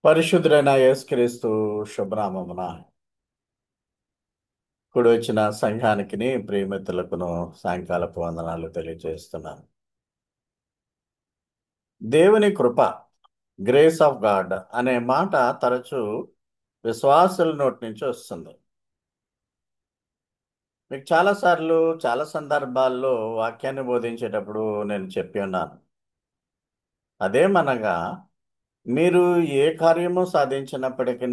పరిశుద్ధుడైన యేసుక్రీస్తు శుభనామమున కూడి వచ్చిన సంఘానికి ప్రియమిత్రులకును సాయంకాలపు వందనాలు తెలియజేస్తున్నాను. దేవుని కృప, గ్రేస్ ఆఫ్ గాడ్ అనే మాట తరచూ విశ్వాసుల నోటి నుంచి వస్తుంది. మీకు చాలాసార్లు చాలా సందర్భాల్లో వాక్యాన్ని బోధించేటప్పుడు నేను చెప్పి ఉన్నాను. అదేమనగా మీరు ఏ కార్యము సాధించినప్పటికీ,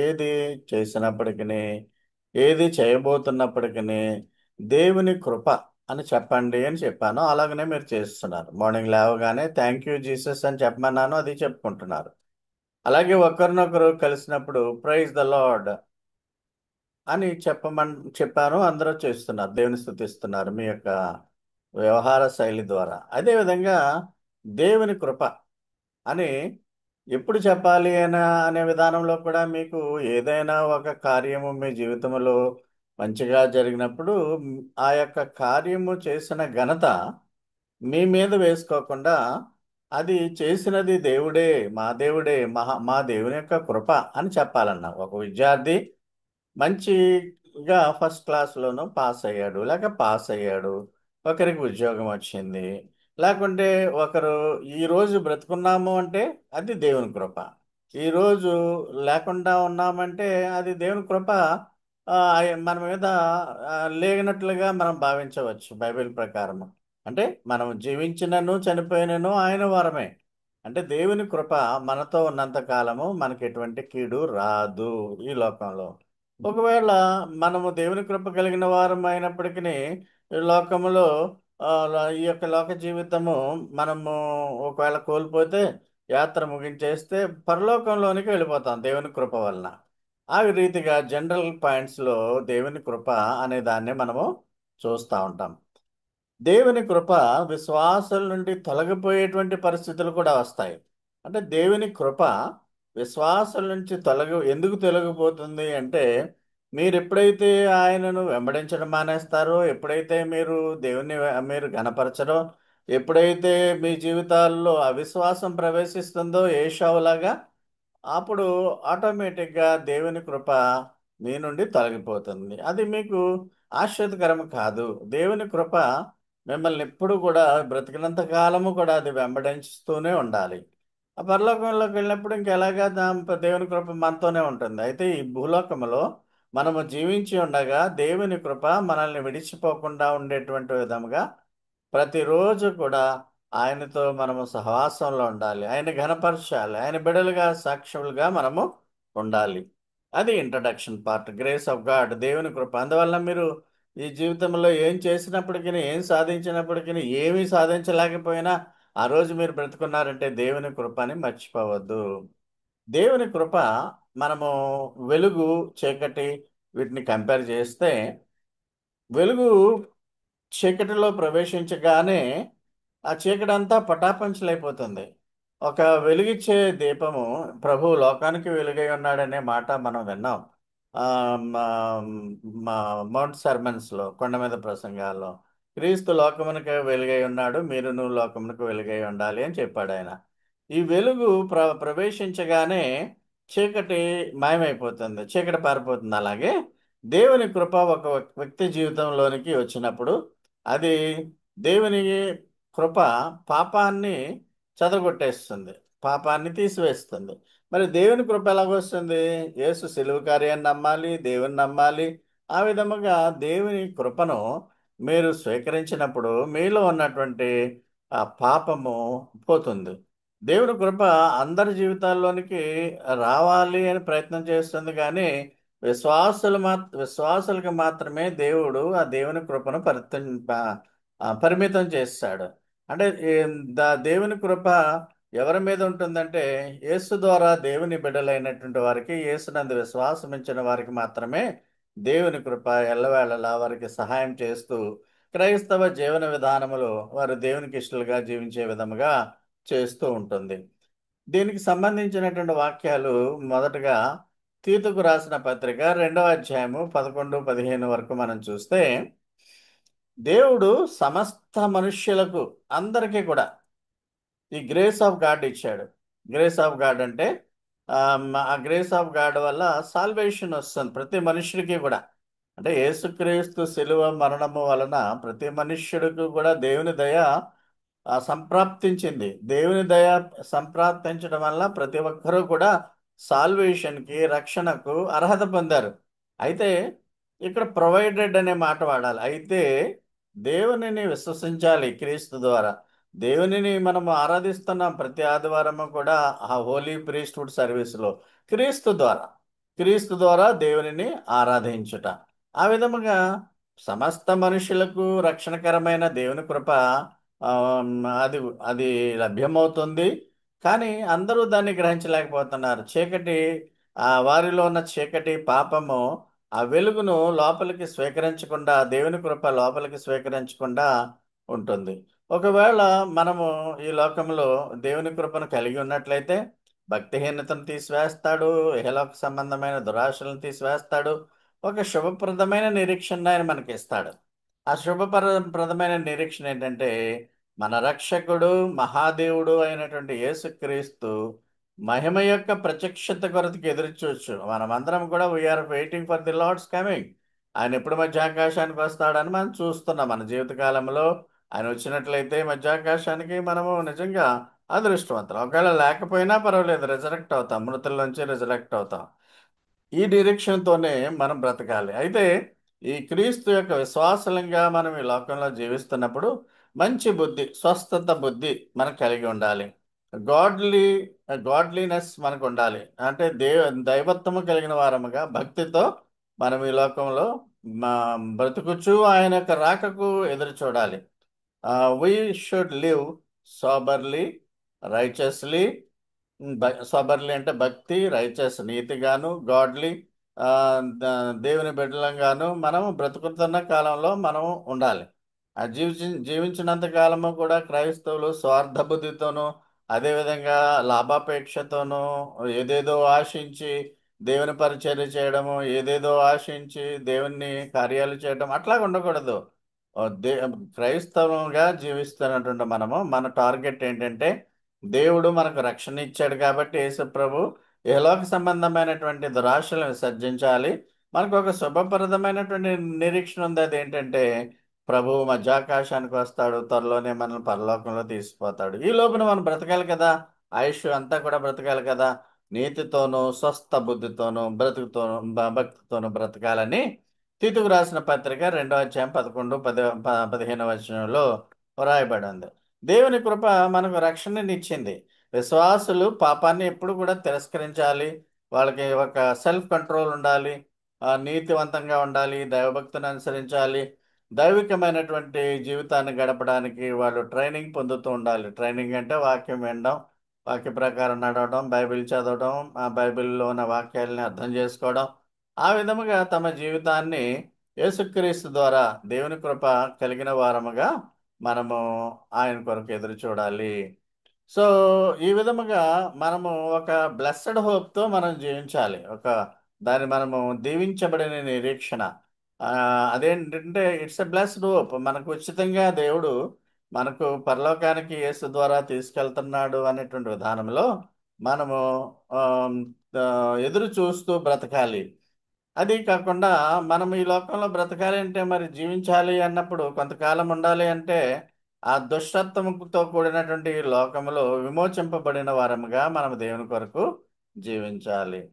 ఏది చేసినప్పటికీ, ఏది చేయబోతున్నప్పటికీ దేవుని కృప అని చెప్పండి అని చెప్పాను. అలాగనే మీరు చేస్తున్నారు. మార్నింగ్ లేవగానే థ్యాంక్ యూ జీసస్ అని చెప్పమన్నాను, అది చెప్పుకుంటున్నారు. అలాగే ఒకరినొకరు కలిసినప్పుడు ప్రైజ్ ద లార్డ్ అని చెప్పాను, అందరూ చేస్తున్నారు, దేవుని స్తుతిస్తున్నారు మీ యొక్క వ్యవహార శైలి ద్వారా. అదేవిధంగా దేవుని కృప అని ఎప్పుడు చెప్పాలి అనే విధానంలో కూడా మీకు ఏదైనా ఒక కార్యము మీ జీవితంలో మంచిగా జరిగినప్పుడు ఆ యొక్క కార్యము చేసిన ఘనత మీ మీద వేసుకోకుండా అది చేసినది దేవుడే, మా దేవుడే, మా దేవుని యొక్క కృప అని చెప్పాలన్నా. ఒక విద్యార్థి మంచిగా ఫస్ట్ క్లాస్లోనూ పాస్ అయ్యాడు, లేక పాస్ అయ్యాడు, ఒకరికి ఉద్యోగం వచ్చింది, లేకుంటే ఒకరు ఈరోజు బ్రతుకున్నాము అంటే అది దేవుని కృప. ఈరోజు లేకుండా ఉన్నామంటే అది దేవుని కృప. మన మీద లేనట్లుగా మనం భావించవచ్చు బైబిల్ ప్రకారం. అంటే మనం జీవించినను చనిపోయినను ఆయన వరమే. అంటే దేవుని కృప మనతో ఉన్నంత కాలము మనకి ఎటువంటి కీడు రాదు ఈ లోకంలో. ఒకవేళ మనము దేవుని కృప కలిగిన వారం అయినప్పటికీ ఈ లోకములో ఈ యొక్క లోక జీవితము మనము ఒకవేళ కోల్పోతే యాత్ర ముగించేస్తే పరలోకంలోనికి వెళ్ళిపోతాం దేవుని కృప వలన. ఆ రీతిగా జనరల్ పాయింట్స్లో దేవుని కృప అనే దాన్ని మనము చూస్తూ ఉంటాం. దేవుని కృప విశ్వాసుల నుండి తొలగిపోయేటువంటి పరిస్థితులు కూడా వస్తాయి. అంటే దేవుని కృప విశ్వాసుల నుంచి ఎందుకు తొలగిపోతుంది అంటే, మీరు ఎప్పుడైతే ఆయనను వెంబడించడం మానేస్తారో, ఎప్పుడైతే మీరు మీరు ఘనపరచరో, ఎప్పుడైతే మీ జీవితాల్లో అవిశ్వాసం ప్రవేశిస్తుందో ఏషావులాగా, అప్పుడు ఆటోమేటిక్గా దేవుని కృప మీ నుండి తొలగిపోతుంది. అది మీకు ఆశ్చర్యకరం కాదు. దేవుని కృప మిమ్మల్ని ఎప్పుడు కూడా బ్రతికినంత కాలము కూడా అది వెంబడించుతూనే ఉండాలి. ఆ పరలోకంలోకి వెళ్ళినప్పుడు ఇంకెలాగా దేవుని కృప మనతోనే ఉంటుంది. అయితే ఈ భూలోకంలో మనము జీవించి ఉండగా దేవుని కృప మనల్ని విడిచిపోకుండా ఉండేటువంటి విధముగా ప్రతిరోజు కూడా ఆయనతో మనము సహవాసంలో ఉండాలి, ఆయన ఘనపరచాలి, ఆయన బిడలుగా సాక్షులుగా మనము ఉండాలి. అది introduction part, grace of God, దేవుని కృప. అందువల్ల మీరు ఈ జీవితంలో ఏం చేసినప్పటికీ, ఏం సాధించినప్పటికీ, ఏమీ సాధించలేకపోయినా ఆ రోజు మీరు బ్రతుకున్నారంటే దేవుని కృపని మర్చిపోవద్దు. దేవుని కృప మనము వెలుగు, చీకటి వీటిని కంపేర్ చేస్తే, వెలుగు చీకటిలో ప్రవేశించగానే ఆ చీకటంతా పటాపంచలైపోతుంది. ఒక వెలుగిచ్చే దీపము, ప్రభు లోకానికి వెలుగై ఉన్నాడనే మాట మనం విన్నాం. ఆ, మా మా మౌంట్ సర్మన్స్లో, కొండ మీద ప్రసంగాల్లో, క్రీస్తు లోకమునకు వెలుగై ఉన్నాడు, మీరును లోకమునకు వెలుగై ఉండాలి అని చెప్పాడు ఆయన. ఈ వెలుగు ప్రవేశించగానే చీకటి మాయమైపోతుంది, చీకటి పారిపోతుంది. అలాగే దేవుని కృప ఒక వ్యక్తి జీవితంలోనికి వచ్చినప్పుడు అది దేవుని కృప పాపాన్ని చెదగొట్టేస్తుంది, పాపాన్ని తీసివేస్తుంది. మరి దేవుని కృప ఎలాగొస్తుంది? యేసు సిలువ కార్యాన్ని నమ్మాలి, దేవుని నమ్మాలి. ఆ విధముగా దేవుని కృపను మీరు స్వీకరించినప్పుడు మీలో ఉన్నటువంటి ఆ పాపము పోతుంది. దేవుని కృప అందరి జీవితాల్లోనికి రావాలి అని ప్రయత్నం చేస్తుంది, కానీ విశ్వాసులకు మాత్రమే దేవుడు ఆ దేవుని కృపను పరిమితం చేస్తాడు. అంటే దేవుని కృప ఎవరి మీద ఉంటుందంటే, యేసు ద్వారా దేవుని బిడ్డలైనటువంటి వారికి, యేసునందు విశ్వాసం ఉంచిన వారికి మాత్రమే దేవుని కృప ఎల్లవేళలా వారికి సహాయం చేస్తూ క్రైస్తవ జీవన విధానములో వారు దేవునికి ఇష్టలుగా జీవించే విధముగా చేస్తూ ఉంటుంది. దీనికి సంబంధించినటువంటి వాక్యాలు మొదటగా తీతుకు రాసిన పత్రిక 2వ అధ్యాయము 11-15 వరకు మనం చూస్తే, దేవుడు సమస్త మనుష్యులకు అందరికీ కూడా ఈ గ్రేస్ ఆఫ్ గాడ్ ఇచ్చాడు. గ్రేస్ ఆఫ్ గాడ్ అంటే ఆ గ్రేస్ ఆఫ్ గాడ్ వల్ల సాల్వేషన్ వస్తుంది ప్రతి మనుష్యుడికి కూడా. అంటే యేసుక్రీస్తు శిలువ మరణము వలన ప్రతి మనుష్యుడికి కూడా దేవుని దయ సంప్రాప్తించింది. దేవుని దయ సంప్రాప్తించడం వల్ల ప్రతి ఒక్కరూ కూడా సాల్వేషన్కి, రక్షణకు అర్హత పొందారు. అయితే ఇక్కడ ప్రొవైడెడ్ అనే మాట వాడాలి. అయితే దేవునిని విశ్వసించాలి క్రీస్తు ద్వారా. దేవునిని మనం ఆరాధిస్తున్నాం ప్రతి ఆదివారము కూడా ఆ హోలీ ప్రీస్ట్హుడ్ సర్వీస్లో క్రీస్తు ద్వారా. క్రీస్తు ద్వారా దేవునిని ఆరాధించుట. ఆ విధముగా సమస్త మనుషులకు రక్షణకరమైన దేవుని కృప ఆ, అది అది లభ్యమవుతుంది. కానీ అందరూ దాన్ని గ్రహించలేకపోతున్నారు. చీకటి వారిలో ఉన్న చీకటి పాపము ఆ వెలుగును లోపలికి స్వీకరించకుండా, దేవుని కృప లోపలికి స్వీకరించకుండా ఉంటుంది. ఒకవేళ మనము ఈ లోకంలో దేవుని కృపను కలిగి ఉన్నట్లయితే భక్తిహీనతను తీసివేస్తాడు, ఇహలోక సంబంధమైన దురాశలను తీసివేస్తాడు, ఒక శుభప్రదమైన నిరీక్షణ ఆయన మనకి ఇస్తాడు. ఆ శుభప్రదమైన నిరీక్షణ ఏంటంటే మన రక్షకుడు మహాదేవుడు అయినటువంటి యేసుక్రీస్తు మహిమ యొక్క ప్రత్యక్షత కొరతకి ఎదురు చూచ్చు. మనమందరం కూడా we are waiting for the Lord's coming. ఆయన ఎప్పుడు మధ్యాకాశానికి వస్తాడని మనం చూస్తున్నాం మన జీవితకాలంలో. ఆయన వచ్చినట్లయితే మధ్యాకాశానికి మనము నిజంగా అదృష్టవంతులు. ఒకవేళ లేకపోయినా పర్వాలేదు, రిజరెక్ట్ అవుతాం, మృతుల్లోంచి రిజరెక్ట్ అవుతాం. ఈ డైరెక్షన్తోనే మనం బ్రతకాలి. అయితే ఈ క్రీస్తు యొక్క విశ్వాసలంగా మనం ఈ లోకంలో జీవిస్తున్నప్పుడు మంచి బుద్ధి, స్వస్థత బుద్ధి మనకు కలిగి ఉండాలి. గాడ్లీ గాడ్లీనెస్ మనకు ఉండాలి. అంటే దైవత్వము కలిగిన వారముగా భక్తితో మనం ఈ లోకంలో మా బ్రతుకుచు ఆయన యొక్క రాకకు ఎదురు చూడాలి. We should live soberly, righteously. Soberly అంటే భక్తి, రైచస్ నీతిగాను, గాడ్లీ ఆ, దేవుని బిడ్డలంగాను మనము బ్రతుకుతున్న కాలంలో మనము ఉండాలి. ఆ జీవించినంత కాలము కూడా క్రైస్తవులు స్వార్థ బుద్ధితోనూ, అదేవిధంగా లాభాపేక్షతోనూ, ఏదేదో ఆశించి దేవుని పరిచర్య చేయడము, ఏదేదో ఆశించి దేవుని కార్యాలు చేయడం అట్లా ఉండకూడదు. ఓ దే క్రైస్తవంగా జీవిస్తున్నటువంటి మనము మన టార్గెట్ ఏంటంటే దేవుడు మనకు రక్షణ ఇచ్చాడు కాబట్టి యేసు ప్రభు ఇహలోక సంబంధమైనటువంటి దురాశలను విసర్జించాలి. మనకు ఒక శుభప్రదమైనటువంటి నిరీక్షణ ఉంది. అదేంటంటే ప్రభువు మధ్యాకాశానికి వస్తాడు, త్వరలోనే మనల్ని పరలోకంలో తీసుకుపోతాడు. ఈ లోపున మనం బ్రతకాలి కదా, ఆయుష్ అంతా కూడా బ్రతకాలి కదా. నీతితోనూ స్వస్థ బుద్ధితోనూ బ్రతుకుతోనూ భక్తితోనూ బ్రతకాలని తీతుకు రాసిన పత్రిక 2వ అధ్యాయం 11, 15 వచనంలో వ్రాయబడి ఉంది. దేవుని కృప మనకు రక్షణనిచ్చింది. విశ్వాసులు పాపాన్ని ఎప్పుడు కూడా తిరస్కరించాలి. వాళ్ళకి ఒక సెల్ఫ్ కంట్రోల్ ఉండాలి, నీతివంతంగా ఉండాలి, దైవభక్తిని అనుసరించాలి. దైవికమైనటువంటి జీవితాన్ని గడపడానికి వాళ్ళు ట్రైనింగ్ పొందుతూ ఉండాలి. ట్రైనింగ్ అంటే వాక్యం వినడం, వాక్య ప్రకారం నడవడం, బైబిల్ చదవడం, ఆ బైబిల్లో ఉన్న వాక్యాలని అర్థం చేసుకోవడం. ఆ విధముగా తమ జీవితాన్ని యేసుక్రీస్తు ద్వారా దేవుని కృప కలిగిన వారముగా మనము ఆయన కొరకు ఎదురు చూడాలి. సో ఈ విధముగా మనము ఒక బ్లెస్సడ్ హోప్తో మనం జీవించాలి. దాన్ని మనము దీవించబడిన నిరీక్షణ. ఆ, అదేంటంటే ఇట్స్ ఎ బ్లెస్డ్ హోప్. మనకు ఉచితంగా దేవుడు మనకు పరలోకానికి యేసు ద్వారా తీసుకెళ్తున్నాడు అనేటువంటి విధానంలో మనము ఆమ్, ఆ, ఎదురు చూస్తూ బ్రతకాలి. అది కాకుండా మనం ఈ లోకంలో బ్రతకాలి అంటే మరి జీవించాలి అన్నప్పుడు కొంతకాలం ఉండాలి అంటే ఆ దుష్టత్వంతో కూడినటువంటి ఈ లోకంలో విమోచింపబడిన వారముగా మనం దేవుని కొరకు జీవించాలి.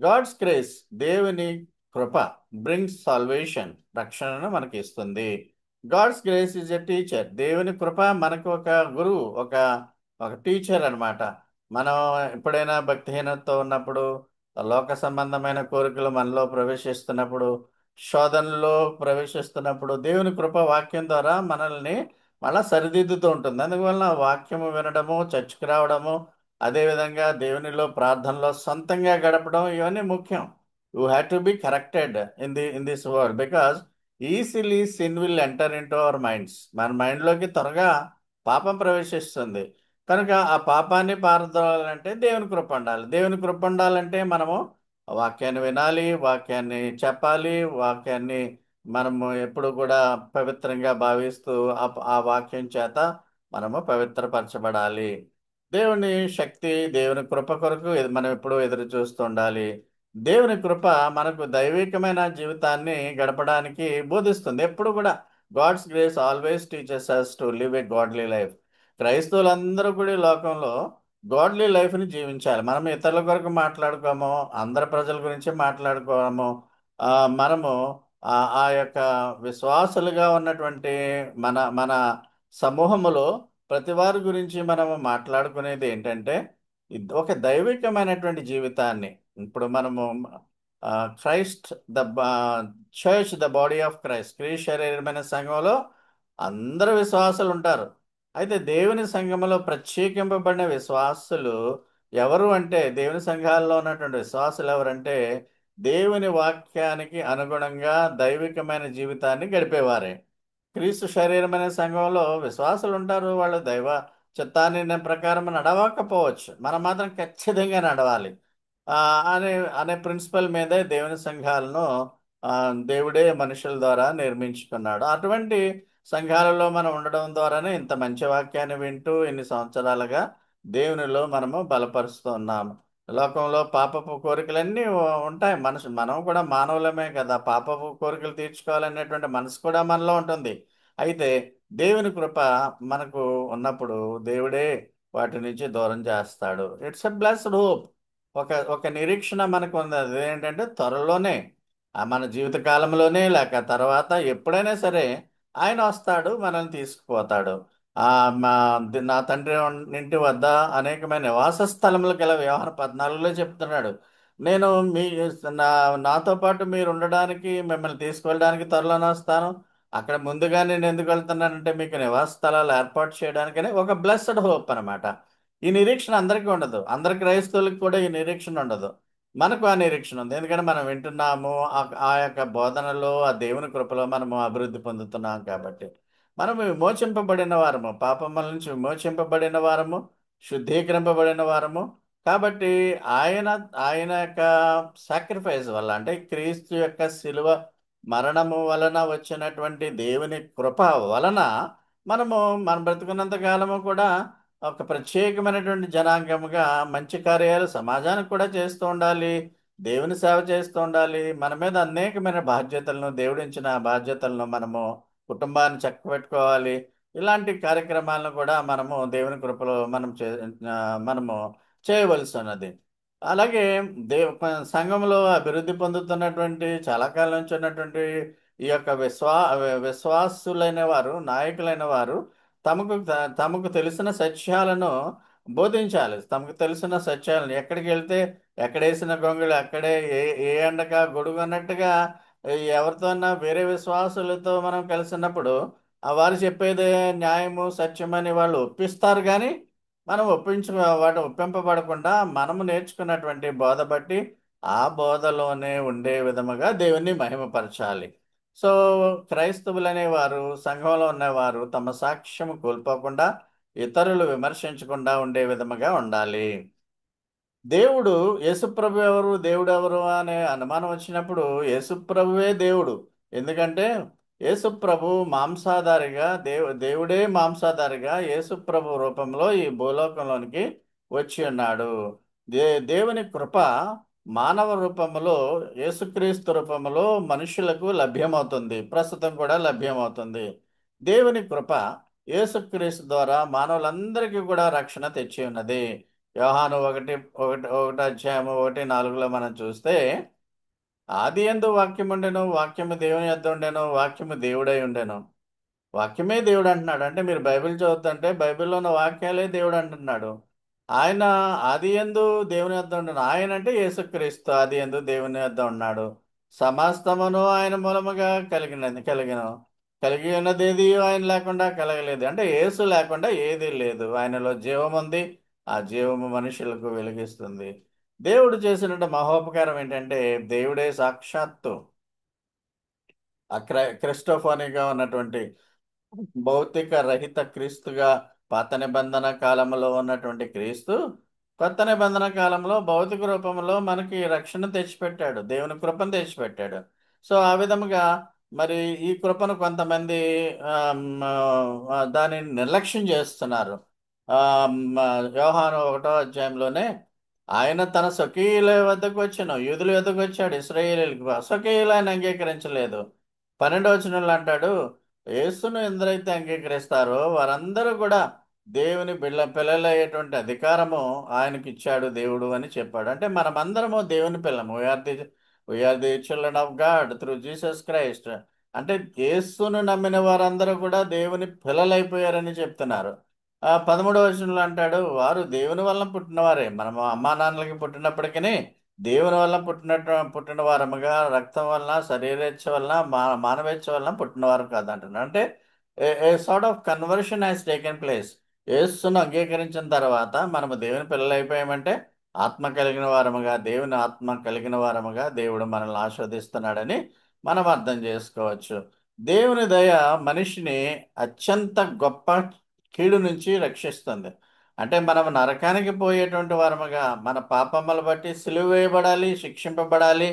గాడ్స్ గ్రేస్, దేవుని కృప బ్రింగ్స్ సాల్వేషన్, రక్షణను మనకి ఇస్తుంది. God's grace is a teacher. దేవుని కృప మనకు ఒక గురువు, ఒక ఒక టీచర్ అన్నమాట. మనం ఎప్పుడైనా భక్తిహీనతతో ఉన్నప్పుడు, లోక సంబంధమైన కోరికలు మనలో ప్రవేశిస్తున్నప్పుడు, శోధనలో ప్రవేశిస్తున్నప్పుడు దేవుని కృప వాక్యం ద్వారా మనల్ని మళ్ళా సరిదిద్దుతూ ఉంటుంది. అందువలన వాక్యము వినడము, చర్చికి రావడము, అదేవిధంగా దేవునిలో ప్రార్థనలో సొంతంగా గడపడం ఇవన్నీ ముఖ్యం. You have to be corrected in this world because easily sin will enter in to our minds. మన మైండ్లోకి త్వరగా పాపం ప్రవేశిస్తుంది. కనుక ఆ పాపాన్ని పారద్రోలాలంటే దేవుని కృప ఉండాలి. దేవుని కృప ఉండాలంటే మనము వాక్యాన్ని వినాలి, వాక్యాన్ని చెప్పాలి, వాక్యాన్ని మనము ఎప్పుడు కూడా పవిత్రంగా భావిస్తూ ఆ వాక్యం చేత మనము పవిత్రపరచబడాలి. దేవుని శక్తి, దేవుని కృప కొరకు మనం ఎప్పుడూ ఎదురు చూస్తూ ఉండాలి. దేవుని కృప మనకు దైవికమైన జీవితాన్ని గడపడానికి బోధిస్తుంది. ఎప్పుడు కూడా God's grace always teachers us to live a godly life. క్రైస్తవులందరూ కూడా ఈ లోకంలో గాడ్లీ లైఫ్ని జీవించాలి. మనం ఇతరుల కొరకు మాట్లాడుకోము, అందరి ప్రజల గురించి మాట్లాడుకోము. ఆ, మనము ఆ యొక్క విశ్వాసులుగా ఉన్నటువంటి మన మన సమూహములో ప్రతి వారి గురించి మనము మాట్లాడుకునేది ఏంటంటే ఒక దైవికమైనటువంటి జీవితాన్ని. ఇప్పుడు మనము ఆ, Christ the church, the body of Christ, క్రీస్తు శరీరమైన సంఘంలో అందరు విశ్వాసులు ఉంటారు. అయితే దేవుని సంఘములో ప్రత్యేకింపబడిన విశ్వాసులు ఎవరు అంటే, దేవుని సంఘాల్లో ఉన్నటువంటి విశ్వాసులు ఎవరంటే దేవుని వాక్యానికి అనుగుణంగా దైవికమైన జీవితాన్ని గడిపేవారే. క్రీస్తు శరీరమైన సంఘంలో విశ్వాసులు ఉంటారు. వాళ్ళు దైవ చిత్తాన్ని ప్రకారం నడవకపోవచ్చు, మనం మాత్రం ఖచ్చితంగా నడవాలి ఆ, అనే అనే ప్రిన్సిపల్ మీదే దేవుని సంఘాలను ఆ, దేవుడే మనుషుల ద్వారా నిర్మించుకున్నాడు. అటువంటి సంఘాలలో మనం ఉండడం ద్వారానే ఇంత మంచి వాక్యాన్ని వింటూ ఇన్ని సంవత్సరాలుగా దేవునిలో మనము బలపరుస్తూ ఉన్నాము. లోకంలో పాపపు కోరికలన్నీ ఉంటాయి. మనం కూడా మానవులమే కదా, పాపపు కోరికలు తీర్చుకోవాలనేటువంటి మనసు కూడా మనలో ఉంటుంది. అయితే దేవుని కృప మనకు ఉన్నప్పుడు దేవుడే వాటి నుంచి దూరం చేస్తాడు. It's a blessed hope. ఒక ఒక నిరీక్షణ మనకు ఉంది. అదేంటంటే త్వరలోనే మన జీవిత కాలంలోనే లేక తర్వాత ఎప్పుడైనా సరే ఆయన వస్తాడు, మనల్ని తీసుకుపోతాడు. ఆ మా నా తండ్రి ఇంటి వద్ద అనేకమైన నివాస స్థలములు గల వ్యవహార 14లో చెప్తున్నాడు. నేను మీ నా నాతో పాటు మీరు ఉండడానికి, మిమ్మల్ని తీసుకువెళ్ళడానికి త్వరలోనే వస్తాను. అక్కడ ముందుగా నేను ఎందుకు వెళ్తున్నానంటే మీకు నివాస స్థలాలు ఏర్పాటు చేయడానికని. ఒక బ్లెస్డ్ హోప్ అన్నమాట. ఈ నిరీక్షణ అందరికీ ఉండదు, అందరి క్రైస్తవులకు కూడా ఈ నిరీక్షణ ఉండదు. మనకు ఆ నిరీక్షణ ఉంది, ఎందుకంటే మనం వింటున్నాము. ఆ యొక్క బోధనలో, ఆ దేవుని కృపలో మనము అభివృద్ధి పొందుతున్నాం కాబట్టి. మనము విమోచింపబడిన వారము, పాపముల నుంచి విమోచింపబడిన వారము, శుద్ధీకరింపబడిన వారము. కాబట్టి ఆయన ఆయన యొక్క సాక్రిఫైస్ వల్ల, అంటే క్రీస్తు యొక్క శిలువ మరణము వలన వచ్చినటువంటి దేవుని కృప వలన మనము మనం బ్రతుకున్నంత కాలము కూడా ఒక ప్రత్యేకమైనటువంటి జనాంగముగా మంచి కార్యాలు సమాజానికి కూడా చేస్తూ ఉండాలి. దేవుని సేవ చేస్తూ ఉండాలి. మన మీద అనేకమైన బాధ్యతలను, దేవుడించిన బాధ్యతలను మనము కుటుంబాన్ని చక్కబెట్టుకోవాలి. ఇలాంటి కార్యక్రమాలను కూడా మనము దేవుని కృపలో ఆ, మనము చేయవలసి ఉన్నది. అలాగే సంఘంలో అభివృద్ధి పొందుతున్నటువంటి చాలా కాలం నుంచి ఉన్నటువంటి ఈ యొక్క విశ్వాసులైన వారు, నాయకులైన వారు తమకు తెలిసిన సత్యాలను బోధించాలి. తమకు తెలిసిన సత్యాలను ఎక్కడికి వెళ్తే ఎక్కడేసిన గొంగళి అక్కడే, ఏ ఎండక గొడుగు అన్నట్టుగా ఎవరితోన్నా వేరే విశ్వాసులతో మనం కలిసినప్పుడు వారు చెప్పేదే న్యాయము సత్యమని వాళ్ళు ఒప్పిస్తారు. కానీ మనం వాటి ఒప్పింపబడకుండా మనము నేర్చుకున్నటువంటి బోధ బట్టి ఆ బోధలోనే ఉండే విధముగా దేవుణ్ణి మహిమపరచాలి. సో క్రైస్తవులనే వారు, సంఘంలో ఉన్నవారు తమ సాక్ష్యం కోల్పోకుండా, ఇతరులు విమర్శించకుండా ఉండే విధముగా ఉండాలి. దేవుడు, యేసుప్రభు ఎవరు, దేవుడు ఎవరు అనే అనుమానం వచ్చినప్పుడు యేసుప్రభువే దేవుడు. ఎందుకంటే యేసుప్రభు మాంసాధారిగా, దేవుడే మాంసాధారిగా యేసుప్రభు రూపంలో ఈ భూలోకంలోనికి వచ్చి ఉన్నాడు. దేవుని కృప మానవ రూపంలో, యేసుక్రీస్తు రూపంలో మనుషులకు లభ్యమవుతుంది, ప్రస్తుతం కూడా లభ్యమవుతుంది. దేవుని కృప యేసుక్రీస్తు ద్వారా మానవులందరికీ కూడా రక్షణ తెచ్చి ఉన్నది. యోహాను ఒకటి ఒకటి ఒకటి అధ్యాయము 1:4లో మనం చూస్తే, ఆది యందు వాక్యం ఉండెను, వాక్యము దేవుని యొద్ద ఉండెను, వాక్యము దేవుడై ఉండెను. వాక్యమే దేవుడు అంటున్నాడు. అంటే మీరు బైబిల్ చదువుతుంటే బైబిల్లో ఉన్న వాక్యాలే దేవుడు అంటున్నాడు. ఆయన ఆది యందు దేవుని యొద్ద ఉండను. ఆయన అంటే యేసుక్రీస్తు ఆది యందు దేవుని యొద్ద ఉన్నాడు. సమస్తమును ఆయన మూలముగా కలిగి ఉన్నది ఏది ఆయన లేకుండా కలగలేదు. అంటే యేసు లేకుండా ఏదీ లేదు. ఆయనలో జీవం ఉంది, ఆ జీవము మనుషులకు వెలిగిస్తుంది. దేవుడు చేసినట్టు మహోపకారం ఏంటంటే, దేవుడే సాక్షాత్తు క్రిస్టోఫోనిగా ఉన్నటువంటి భౌతిక రహిత క్రీస్తుగా పాత నిబంధన కాలంలో ఉన్నటువంటి క్రీస్తు కొత్త నిబంధన కాలంలో భౌతిక రూపంలో మనకి రక్షణ తెచ్చిపెట్టాడు, దేవుని కృపను తెచ్చిపెట్టాడు. సో ఆ విధముగా మరి ఈ కృపను కొంతమంది దానిని నిర్లక్ష్యం చేస్తున్నారు. ఆ, మ, యోహాను 1వ అధ్యాయంలోనే ఆయన తన స్వకీయుల వద్దకు వచ్చాను, యూదుల వద్దకు వచ్చాడు, ఇశ్రాయేలీయులకి స్వకీయులు ఆయన అంగీకరించలేదు. 12వ వచనంలో అంటాడు, యేసును ఎందరైతే అంగీకరిస్తారో వారందరూ కూడా దేవుని పిల్లలయ్యేటువంటి అధికారము ఆయనకి ఇచ్చాడు దేవుడు అని చెప్పాడు. అంటే మనమందరము దేవుని పిల్లము. We are the children of God through Jesus Christ. అంటే యేసును నమ్మిన వారందరూ కూడా దేవుని పిల్లలైపోయారని చెప్తున్నారు. 13వ వచనంలో అంటాడు, వారు దేవుని వలన పుట్టినవారే. మనము అమ్మా నాన్నలకి పుట్టినప్పటికీ దేవుని వలన పుట్టిన వారముగా, రక్తం వలన, శరీరేచ్ఛ వలన, మానవేచ్ఛ వలన పుట్టినవారు కాదు అంటున్నాడు. అంటే a sort of conversion has taken place. యేసును అంగీకరించిన తర్వాత మనము దేవుని పిల్లలు అయిపోయామంటే ఆత్మ కలిగిన వారముగా, దేవుని ఆత్మ కలిగిన వారముగా దేవుడు మనల్ని ఆస్వాదిస్తున్నాడని మనం అర్థం చేసుకోవచ్చు. దేవుని దయ మనిషిని అత్యంత గొప్ప కీడు నుంచి రక్షిస్తుంది. అంటే మనం నరకానికి పోయేటువంటి వారముగా, మన పాపములు బట్టి సిలువ వేయబడాలి, శిక్షింపబడాలి.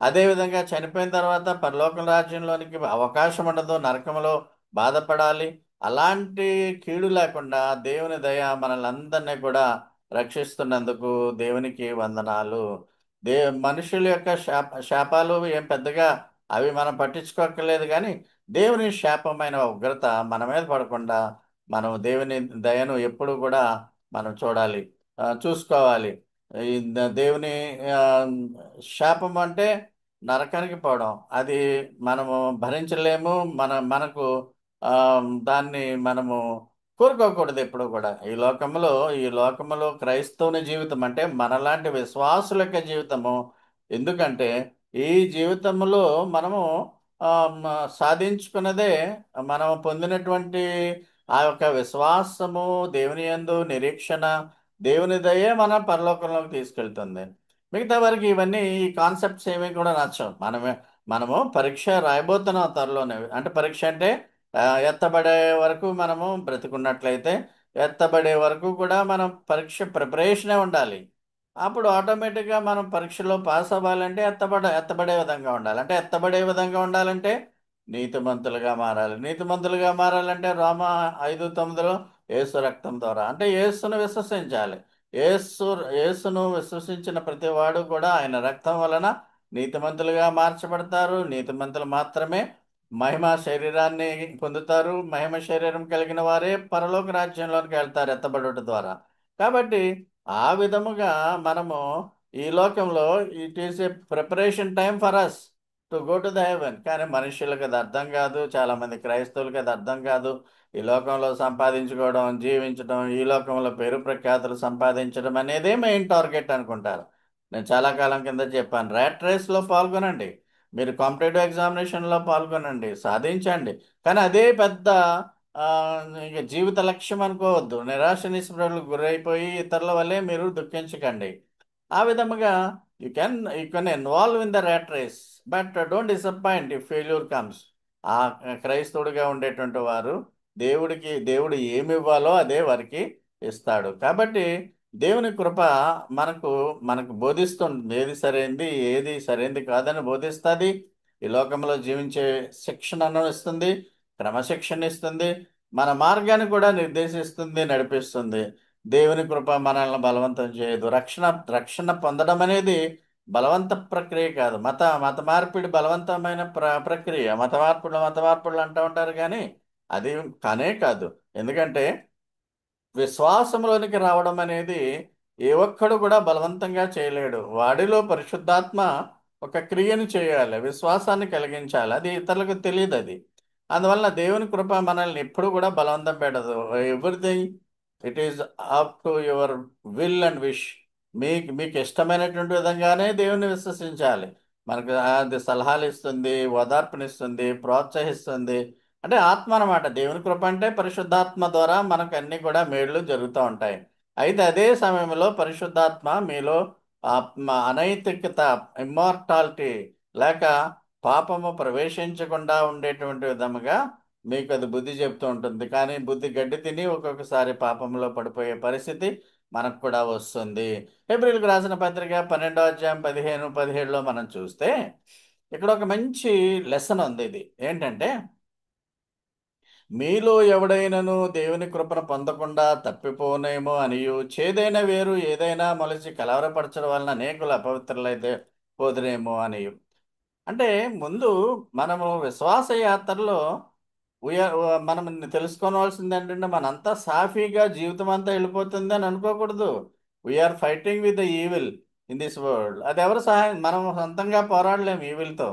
అదేవిధంగా చనిపోయిన తర్వాత పరలోక రాజ్యంలోనికి అవకాశం ఉండదు, నరకములో బాధపడాలి. అలాంటి కీడు లేకుండా దేవుని దయ మనల్ని అందరినీ కూడా రక్షిస్తున్నందుకు దేవునికి వందనాలు. దే మనుషుల యొక్క శాపాలు ఏం పెద్దగా అవి మనం పట్టించుకోక్కర్లేదు, కానీ దేవుని శాపమైన ఉగ్రత మన మీద పడకుండా మనం దేవుని దయను ఎప్పుడు కూడా మనం చూడాలి, చూసుకోవాలి. దేవుని ఆ, శాపం అంటే నరకానికి పోవడం, అది మనము భరించలేము. మనకు ఆ, దాన్ని మనము కోరుకోకూడదు ఎప్పుడు కూడా. ఈ లోకములో క్రైస్తవుని జీవితం అంటే మనలాంటి విశ్వాసుల యొక్క జీవితము. ఎందుకంటే ఈ జీవితంలో మనము ఆ, సాధించుకున్నదే, మనం పొందినటువంటి ఆ యొక్క విశ్వాసము, దేవుని యందు నిరీక్షణ, దేవుని దయే మన పరలోకంలోకి తీసుకెళ్తుంది. మిగతా వరకు ఇవన్నీ ఈ కాన్సెప్ట్స్ ఏమీ కూడా నచ్చవు. మనము పరీక్ష రాయబోతున్నాం త్వరలోనే. అంటే పరీక్ష అంటే ఎత్తబడే వరకు మనము బ్రతికున్నట్లయితే, ఎత్తబడే వరకు కూడా మనం పరీక్ష ప్రిపరేషనే ఉండాలి. అప్పుడు ఆటోమేటిక్గా మనం పరీక్షలో పాస్ అవ్వాలంటే ఎత్తబడే విధంగా ఉండాలి. అంటే ఎత్తబడే విధంగా ఉండాలంటే నీతిమంతులుగా మారాలి. నీతిమంతులుగా మారాలంటే రోమా 5:9 యేసు రక్తం ద్వారా, అంటే యేసును విశ్వసించాలి. యేసు యేసును విశ్వసించిన ప్రతి వాడు కూడా ఆయన రక్తం వలన నీతిమంతులుగా మార్చబడతారు. నీతిమంతులు మాత్రమే మహిమ శరీరాన్ని పొందుతారు. మహిమ శరీరం కలిగిన వారే పరలోక రాజ్యంలోనికి వెళ్తారు ఎత్తబడుట ద్వారా. కాబట్టి ఆ విధముగా మనము ఈ లోకంలో it is a preparation time for us to go to the heaven. కానీ మనుషులకు అది అర్థం కాదు, చాలా మంది క్రైస్తవులకి అది అర్థం కాదు. ఈ లోకంలో సంపాదించుకోవడం, జీవించడం, ఈ లోకంలో పేరు ప్రఖ్యాతులు సంపాదించడం అనేదే మెయిన్ టార్గెట్ అనుకుంటారు. నేను చాలా కాలం కింద చెప్పాను, ర్యాట్ రేస్లో పాల్గొనండి, మీరు కాంపిటేటివ్ ఎగ్జామినేషన్లో పాల్గొనండి, సాధించండి. కానీ అదే పెద్ద ఆ, ఇక జీవిత లక్ష్యం అనుకోవద్దు. నిరాశ నిస్పృహలకు గురైపోయి ఇతరుల వల్లే మీరు దుఃఖించకండి. ఆ విధముగా you can involve in the rat race, but don't disappoint if failure comes. ఆ క్రైస్తవుడిగా ఉండేటువంటి వారు దేవుడు ఏమి ఇవ్వాలో అదే వారికి ఇస్తాడు. కాబట్టి దేవుని కృప మనకు మనకు బోధిస్తుంది, ఏది సరైంది కాదని బోధిస్తుంది. ఈ లోకంలో జీవించే శిక్షణను ఇస్తుంది, క్రమశిక్షణ ఇస్తుంది, మన మార్గాన్ని కూడా నిర్దేశిస్తుంది, నడిపిస్తుంది. దేవుని కృప మనల్ని బలవంతం చేయదు. రక్షణ రక్షణ పొందడం అనేది బలవంత ప్రక్రియ కాదు. మత మార్పిడి బలవంతమైన ప్రక్రియ. మత మార్పులు అంటూ ఉంటారు, కానీ అది కానే కాదు. ఎందుకంటే విశ్వాసంలోనికి రావడం అనేది ఏ ఒక్కడు కూడా బలవంతంగా చేయలేడు. వాడిలో పరిశుద్ధాత్మ ఒక క్రియను చేయాలి, విశ్వాసాన్ని కలిగించాలి. అది ఇతరులకు తెలియదు అది. అందువలన దేవుని కృప మనల్ని ఎప్పుడు కూడా బలవంతం పెట్టదు. Everything it is up to your will and wish. మీకు ఇష్టమైనటువంటి విధంగానే దేవుని విశ్వసించాలి. మనకు అది సలహాలు ఇస్తుంది, ఓదార్పునిస్తుంది, ప్రోత్సహిస్తుంది. అంటే ఆత్మ అన్నమాట. దేవుని కృప అంటే పరిశుద్ధాత్మ ద్వారా మనకు అన్ని కూడా మేళ్ళు జరుగుతూ ఉంటాయి. అయితే అదే సమయంలో పరిశుద్ధాత్మ మీలో అనైతికత, ఇమ్మార్టాలిటీ లేక పాపము ప్రవేశించకుండా ఉండేటువంటి విధముగా మీకు అది బుద్ధి చెప్తూ ఉంటుంది. కానీ బుద్ధి గడ్డి తిని ఒక్కొక్కసారి పాపంలో పడిపోయే పరిస్థితి మనకు కూడా వస్తుంది. హెబ్రీయులకు రాసిన పత్రిక 12వ అధ్యాయం 15-17లో మనం చూస్తే ఇక్కడ ఒక మంచి లెసన్ ఉంది. ఇది ఏంటంటే మీలో ఎవడైనను దేవుని కృపను పొందకుండా తప్పిపోనేమో అనియు చేదైన వేరు ఏదైనా మొలిచి కలవరపరచడం వలన అనేకులు అపవిత్రులైతే పోదురేమో అనియు. అంటే ముందు మనము విశ్వాస యాత్రలో మనం తెలుసుకోవాల్సింది ఏంటంటే మనంతా సాఫీగా జీవితం అంతా వెళ్ళిపోతుంది అని అనుకోకూడదు. We are fighting with the evil in this world. అది ఎవరు సహాయం, మనం సొంతంగా పోరాడలేము ఈవిల్తో.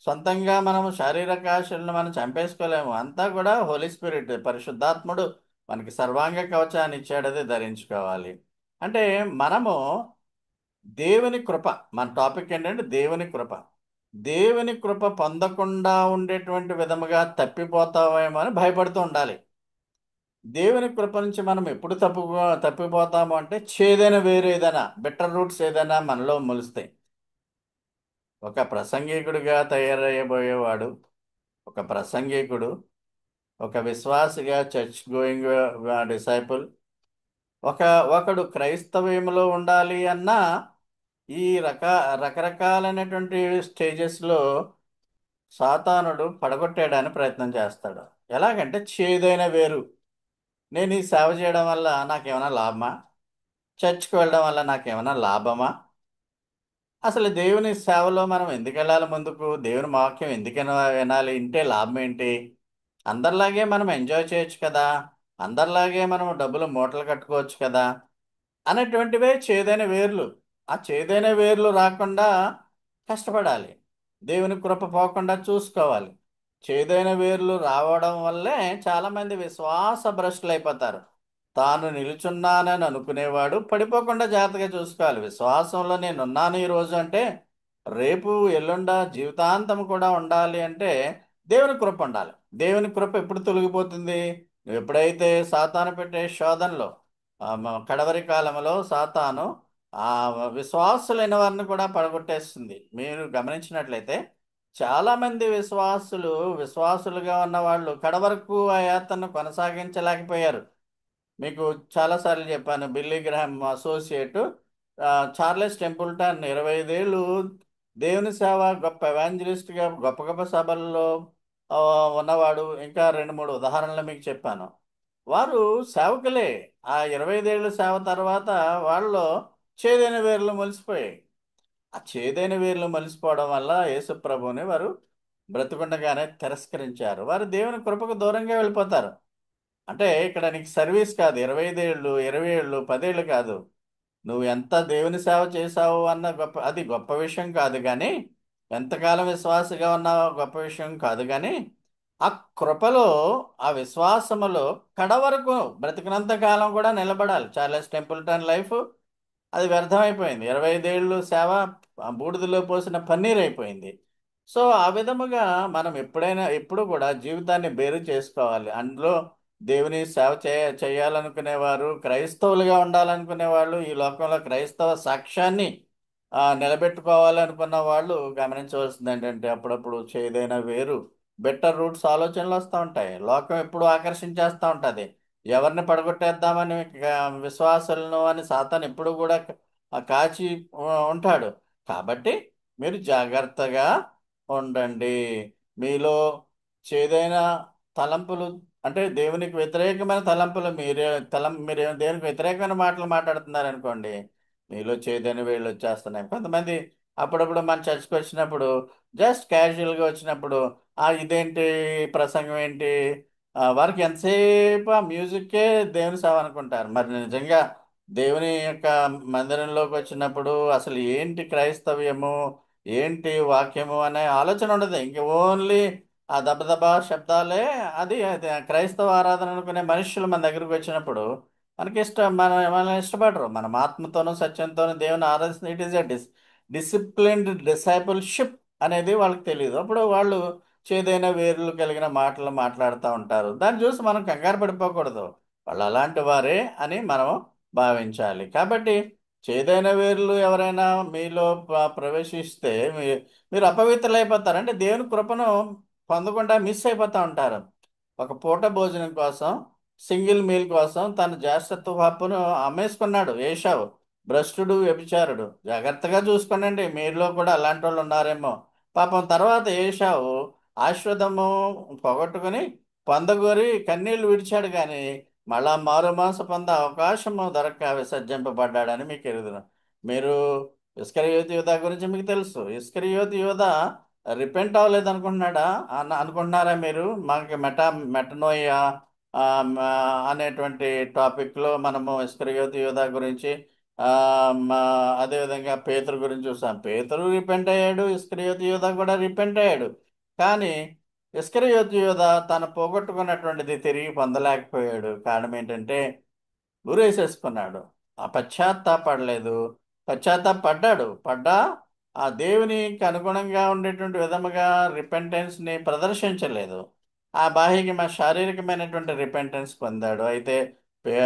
సొంతంగా మనం శారీరక ఆశలను మనం చంపేసుకోలేము. అంతా కూడా హోలీ స్పిరిట్, పరిశుద్ధాత్ముడు మనకి సర్వాంగ కవచాన్ని ఇచ్చాడు, అది ధరించుకోవాలి. అంటే మనము దేవుని కృప, మన టాపిక్ ఏంటంటే దేవుని కృప. దేవుని కృప పొందకుండా ఉండేటువంటి విధముగా తప్పిపోతామేమో అని భయపడుతూ ఉండాలి. దేవుని కృప నుంచి మనం ఎప్పుడు తప్పిపోతాము అంటే చేదైన వేరు ఏదైనా, బెటర్ రూట్స్ ఏదైనా మనలో మొలుస్తాయి. ఒక ప్రసంగికుడిగా తయారయ్యబోయేవాడు, ఒక ప్రసంగికుడు, ఒక విశ్వాసిగా చర్చ్ గోయింగ్ డిసైపుల్, ఒక ఒకడు క్రైస్తవ్యంలో ఉండాలి అన్నా ఈ రకరకాలైనటువంటి స్టేజెస్లో సాతానుడు పడగొట్టేయడానికి ప్రయత్నం చేస్తాడు. ఎలాగంటే చేదైన వేరు. నేను ఈ సేవ చేయడం వల్ల నాకేమైనా లాభమా? చర్చ్కి వెళ్ళడం వల్ల నాకేమైనా లాభమా? అసలు దేవుని సేవలో మనం ఎందుకు వెళ్ళాలి? ముందుకు దేవుని వాక్యం ఎందుకైనా వినాలి? ఇంటే లాభం ఏంటి? అందరిలాగే మనం ఎంజాయ్ చేయొచ్చు కదా, అందరిలాగే మనం డబ్బులు మూటలు కట్టుకోవచ్చు కదా అనేటువంటివే చేదైన వేర్లు. ఆ చేదైన వేర్లు రాకుండా కష్టపడాలి. దేవుని కృప పోకుండా చూసుకోవాలి. చేదైన వేర్లు రావడం వల్లే చాలామంది విశ్వాస భ్రష్టులు అయిపోతారు. తాను నిలుచున్నానని అనుకునేవాడు పడిపోకుండా జాగ్రత్తగా చూసుకోవాలి. విశ్వాసంలో నేను ఉన్నాను ఈరోజు అంటే, రేపు ఎల్లుండ జీవితాంతం కూడా ఉండాలి అంటే దేవుని కృప ఉండాలి. దేవుని కృప ఎప్పుడు తొలగిపోతుంది? నువ్వు ఎప్పుడైతే సాతాను పెట్టే శోధనలో, కడవరి కాలంలో సాతాను ఆ విశ్వాసులైన వారిని కూడా పడగొట్టేస్తుంది. మీరు గమనించినట్లయితే చాలామంది విశ్వాసులుగా ఉన్న వాళ్ళు కడవరకు ఆ యాత్రను కొనసాగించలేకపోయారు. మీకు చాలాసార్లు చెప్పాను, Billy Graham associate Charles Templeton 25 ఏళ్ళు దేవుని సేవ, గొప్ప ఎవాంజలిస్ట్గా గొప్ప గొప్ప సభల్లో ఆ, ఉన్నవాడు. ఇంకా రెండు మూడు ఉదాహరణలు మీకు చెప్పాను. వారు సేవకులే. ఆ 25 ఏళ్ళ సేవ తర్వాత వాళ్ళలో చేదైన వేర్లు మొలిసిపోయాయి. ఆ చేదైన వేర్లు మొలిసిపోవడం వల్ల యేసు ప్రభువుని వారు బ్రతికుండగానే తిరస్కరించారు. వారు దేవుని కృపకు దూరంగా వెళ్ళిపోతారు. అంటే ఇక్కడ నీకు సర్వీస్ కాదు, 25 ఏళ్ళు, 20 ఏళ్ళు, 10 ఏళ్ళు కాదు. నువ్వు ఎంత దేవుని సేవ చేశావు అన్న అది గొప్ప విషయం కాదు కానీ, ఎంతకాలం విశ్వాసగా ఉన్నావో గొప్ప విషయం కాదు కానీ, ఆ కృపలో, ఆ విశ్వాసములో కడవరకు బ్రతికినంత కాలం కూడా నిలబడాలి. చార్లెస్ టెంపుల్టన్ లైఫ్ అది వ్యర్థమైపోయింది. 25 ఏళ్ళు సేవ బూడిదలో పోసిన పన్నీర్ అయిపోయింది. సో ఆ విధముగా మనం ఎప్పుడు కూడా జీవితాన్ని బేరు చేసుకోవాలి. అందులో దేవుని సేవ చేయాలనుకునేవారు, క్రైస్తవులుగా ఉండాలనుకునే వాళ్ళు, ఈ లోకంలో క్రైస్తవ సాక్ష్యాన్ని నిలబెట్టుకోవాలనుకున్న వాళ్ళు గమనించవలసింది ఏంటంటే అప్పుడప్పుడు చేదైన వేరు, బెటర్ రూట్స్ ఆలోచనలు వస్తూ ఉంటాయి. లోకం ఎప్పుడు ఆకర్షించేస్తూ ఉంటుంది. ఎవరిని పడగొట్టేద్దామని విశ్వాసులను అని సాతాను ఎప్పుడు కూడా కాచి ఉంటాడు. కాబట్టి మీరు జాగ్రత్తగా ఉండండి. మీలో చేదైన తలంపులు, అంటే దేవునికి వ్యతిరేకమైన తలంపులు, మీరు దేవునికి వ్యతిరేకమైన మాటలు మాట్లాడుతున్నారు అనుకోండి, మీలో చేదైన వేళ్ళు వచ్చేస్తున్నాయి. కొంతమంది అప్పుడప్పుడు మన చర్చ్కి వచ్చినప్పుడు, జస్ట్ క్యాజువల్గా వచ్చినప్పుడు, ఇదేంటి ప్రసంగం ఏంటి, వారికి ఎంతసేపు ఆ మ్యూజిక్కే దేవుని సేవ అనుకుంటారు. మరి నిజంగా దేవుని యొక్క మందిరంలోకి వచ్చినప్పుడు అసలు ఏంటి క్రైస్తవ్యము, ఏంటి వాక్యము అనే ఆలోచన ఉండదు. ఇంక ఓన్లీ ఆ దబదబా శబ్దాలే. అది క్రైస్తవ ఆరాధన అనుకునే మనుషులు మన దగ్గరికి వచ్చినప్పుడు మనకి ఇష్టం, మనల్ని ఇష్టపడరు. మనం ఆత్మతోనూ సత్యంతోనూ దేవుని ఆరాధిస్తుంది. It is a disciplined discipleship అనేది వాళ్ళకి తెలియదు. అప్పుడు వాళ్ళు చేదైన వేర్లు కలిగిన మాటలు మాట్లాడుతూ ఉంటారు. దాన్ని చూసి మనం కంగారు పడిపోకూడదు. వాళ్ళు అలాంటి వారే అని మనం భావించాలి. కాబట్టి చేదైన వేర్లు ఎవరైనా మీలో ప్రవేశిస్తే మీరు అపవిత్రులైపోతారు. అంటే దేవుని కృపను పొందకుండా మిస్ అయిపోతూ ఉంటారు. ఒక పూట భోజనం కోసం, సింగిల్ మీల్ కోసం తన జ్యేష్ఠత్వ హక్కును అమ్మేసుకున్నాడు ఏశావు. భ్రష్టుడు, వ్యభిచారుడు. జాగ్రత్తగా చూసుకోనండి, మీలో కూడా అలాంటి వాళ్ళు ఉన్నారేమో. పాపం తర్వాత ఏశావు ఆశ్వదము పోగొట్టుకుని పొందగోరి కన్నీళ్లు విడిచాడు కానీ మళ్ళా మారు మనసు పొంద అవకాశము దొరక్క విసర్జింపబడ్డాడని మీకు ఎరుగుదును. మీరు ఇస్కరియోతు యూదా గురించి మీకు తెలుసు. ఇస్కరియోతు యూదా రిపెంట్ అవ్వలేదు అనుకుంటున్నాడా అనుకుంటున్నారా మీరు? మనకి మెటనోయ ఆ, మ- అనేటువంటి టాపిక్లో మనము ఇస్కరియోతు యూదా గురించి ఆ, మ- అదేవిధంగా పేతురు గురించి చూసాం. పేతురు రిపెంట్ అయ్యాడు, ఇస్కరియోతు యూదా కూడా రిపెంట్ అయ్యాడు. కానీ ఇస్కరియోతు యూదా తను పోగొట్టుకున్నటువంటిది తిరిగి పొందలేకపోయాడు. కారణం ఏంటంటే ఊరేసేసుకున్నాడు. ఆ పశ్చాత్తాపడలేదు. పశ్చాత్తాపడ్డాడు. పడ్డా ఆ దేవునికి అనుగుణంగా ఉండేటువంటి విధముగా రిపెంటెన్స్ని ప్రదర్శించలేదు. ఆ శారీరకమైనటువంటి రిపెంటెన్స్ పొందాడు. అయితే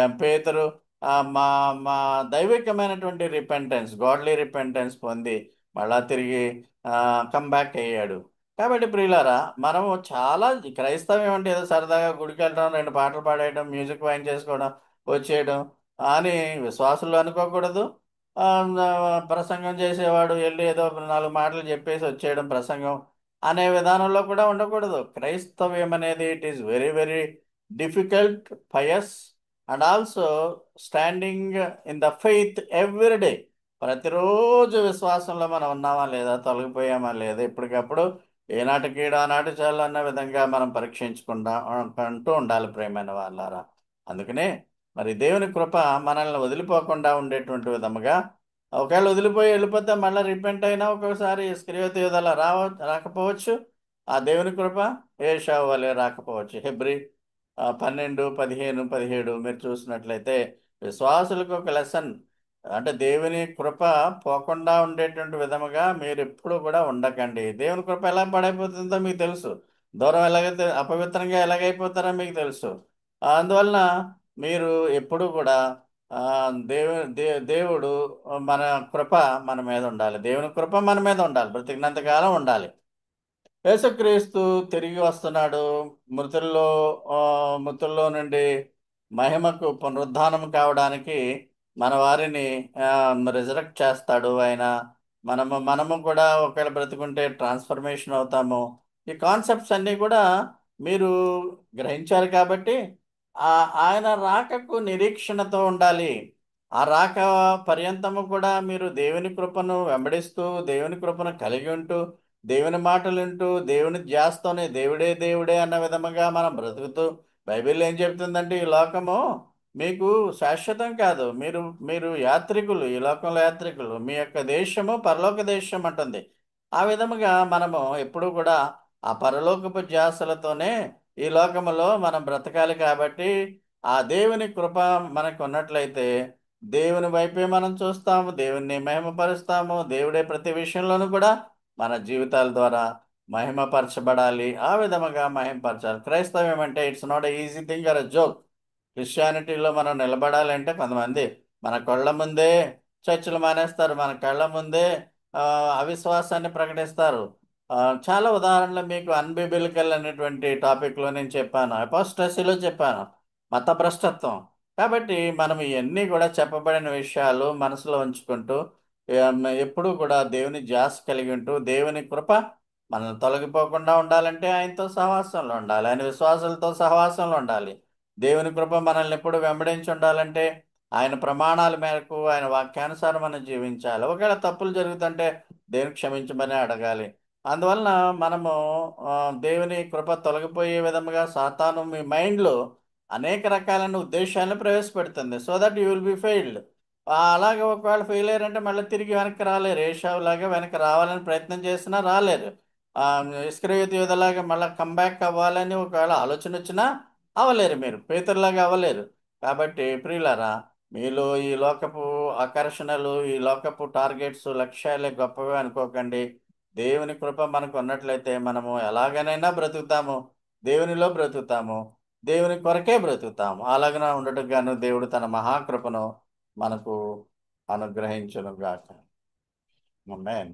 పేతురు మా మా దైవికమైనటువంటి రిపెంటెన్స్, గాడ్లీ రిపెంటెన్స్ పొంది మళ్ళా తిరిగి కమ్బ్యాక్ అయ్యాడు. కాబట్టి ప్రియులారా, మనము చాలా క్రైస్తవం అంటే ఏదో సరదాగా గుడికి వెళ్ళడం, రెండు పాటలు పాడేయడం, మ్యూజిక్ వైన్ చేసుకోవడం, వచ్చేయడం అని విశ్వాసులు అనుకోకూడదు. ఆ, ప్రసంగం చేసేవాడు వెళ్ళి ఏదో నాలుగు మాటలు చెప్పేసి వచ్చేయడం ప్రసంగం అనే విధానంలో కూడా ఉండకూడదు. క్రైస్తవ్యం అనేది it is very very difficult, pious and also standing in the faith every day. ప్రతిరోజు విశ్వాసంలో మనం ఉన్నామా లేదా, తొలగిపోయామా లేదా, ఎప్పటికప్పుడు ఏనాటికి ఆనాటి చాలు అన్న విధంగా మనం పరీక్షించుకుంటా అంటూ ఉండాలి ప్రేమైన వాళ్ళారా. అందుకనే మరి దేవుని కృప మనల్ని వదిలిపోకుండా ఉండేటువంటి విధముగా, ఒకవేళ వదిలిపోయి వెళ్ళిపోతే మళ్ళీ రిపెంట్ అయినా ఒక్కొక్కసారి ఇస్కరియోతు యూదాలా రాకపోవచ్చు. ఆ దేవుని కృప ఏషావు వలె రాకపోవచ్చు. హెబ్రీ 12, 15, 17 మీరు చూసినట్లయితే విశ్వాసులకు ఒక లెసన్. అంటే దేవుని కృప పోకుండా ఉండేటువంటి విధముగా మీరు ఎప్పుడు కూడా ఉండకండి. దేవుని కృప ఎలా పడైపోతుందో మీకు తెలుసు. దూరం ఎలాగైతే అపవిత్రంగా ఎలాగైపోతారో మీకు తెలుసు. అందువలన మీరు ఎప్పుడు కూడా ఆ, దేవుడు మన కృప మన మీద ఉండాలి. దేవుని కృప మన మీద ఉండాలి, బ్రతికినంత కాలం ఉండాలి. యేసుక్రీస్తు తిరిగి వస్తున్నాడు. మృతుల్లో మృతుల్లో నుండి మహిమకు పునరుద్ధానం కావడానికి మన వారిని రిజరెక్ట్ చేస్తాడు ఆయన. మనము కూడా ఒకవేళ బ్రతుకుంటే ట్రాన్స్ఫర్మేషన్ అవుతాము. ఈ కాన్సెప్ట్స్ అన్నీ కూడా మీరు గ్రహించారు కాబట్టి ఆ ఆయన రాకకు నిరీక్షణతో ఉండాలి. ఆ రాక పర్యంతము కూడా మీరు దేవుని కృపను వెంబడిస్తూ, దేవుని కృపను కలిగి ఉంటూ, దేవుని మాటలు వింటూ, దేవుని ధ్యాసతోనే దేవుడే దేవుడే అన్న విధముగా మనం బ్రతుకుతూ, బైబిల్ ఏం చెప్తుందంటే ఈ లోకము మీకు శాశ్వతం కాదు. మీరు మీరు యాత్రికులు, ఈ లోకంలో యాత్రికులు. మీ యొక్క దేశము పరలోక దేశం అంటుంది. ఆ విధముగా మనము ఎప్పుడూ కూడా ఆ పరలోకపు ధ్యాసలతోనే ఈ లోకములో మనం బ్రతకాలి. కాబట్టి ఆ దేవుని కృప మనకు ఉన్నట్లయితే దేవుని వైపే మనం చూస్తాము, దేవుణ్ణి మహిమపరుస్తాము. దేవుడే ప్రతి విషయంలోనూ కూడా మన జీవితాల ద్వారా మహిమపరచబడాలి. ఆ విధముగా మహిమపరచాలి. క్రైస్తవం అంటే it's not easy thing or joke. క్రిస్టియానిటీలో మనం నిలబడాలంటే కొంతమంది మన కళ్ళ ముందే చర్చిలు మానేస్తారు, మన కళ్ళ ముందే ఆ, అవిశ్వాసాన్ని ప్రకటిస్తారు. ఆ, చాలా ఉదాహరణలు మీకు అన్బిబిలికల్ అనేటువంటి టాపిక్లో నేను చెప్పాను, అపోస్టసీలో చెప్పాను, మతభ్రష్టత్వం. కాబట్టి మనం ఇవన్నీ కూడా చెప్పబడిన విషయాలు మనసులో ఉంచుకుంటూ ఎప్పుడూ కూడా దేవుని ధ్యాస కలిగి ఉంటూ, దేవుని కృప మనల్ని తొలగిపోకుండా ఉండాలంటే ఆయనతో సహవాసంలో ఉండాలి, ఆయన విశ్వాసాలతో సహవాసంలో ఉండాలి. దేవుని కృప మనల్ని ఎప్పుడు వెంబడించి ఉండాలంటే ఆయన ప్రమాణాల మేరకు, ఆయన వాక్యానుసారం మనం జీవించాలి. ఒకవేళ తప్పులు జరుగుతుంటే దేవుని క్షమించమని అడగాలి. అందువలన మనము ఆ, దేవుని కృప తొలగిపోయే విధముగా సాతాను మీ మైండ్లో అనేక రకాలైన ఉద్దేశాలను ప్రవేశపెడుతుంది. So that you will be failed. అలాగే ఒకవేళ ఫెయిల్ అయ్యారంటే మళ్ళీ తిరిగి వెనక్కి రాలేరు. ఏషావు లాగా వెనక్కి రావాలని ప్రయత్నం చేసినా రాలేరు. ఆ, ఇస్కరియోతు యూదాలాగా మళ్ళీ కంబ్యాక్ అవ్వాలని ఒకవేళ ఆలోచన వచ్చినా అవ్వలేరు. మీరు పేతురులాగా అవ్వలేరు. కాబట్టి ప్రియులారా, మీలో ఈ లోకపు ఆకర్షణలు, ఈ లోకపు టార్గెట్స్, లక్ష్యాలే గొప్పవి అనుకోకండి. దేవుని కృప మనకు ఉన్నట్లయితే మనము ఎలాగనైనా బ్రతుకుతాము, దేవునిలో బ్రతుకుతాము, దేవుని కొరకే బ్రతుకుతాము. అలాగన ఉండటం గాను దేవుడు తన మహాకృపను మనకు అనుగ్రహించును గాక. ఆమేన్.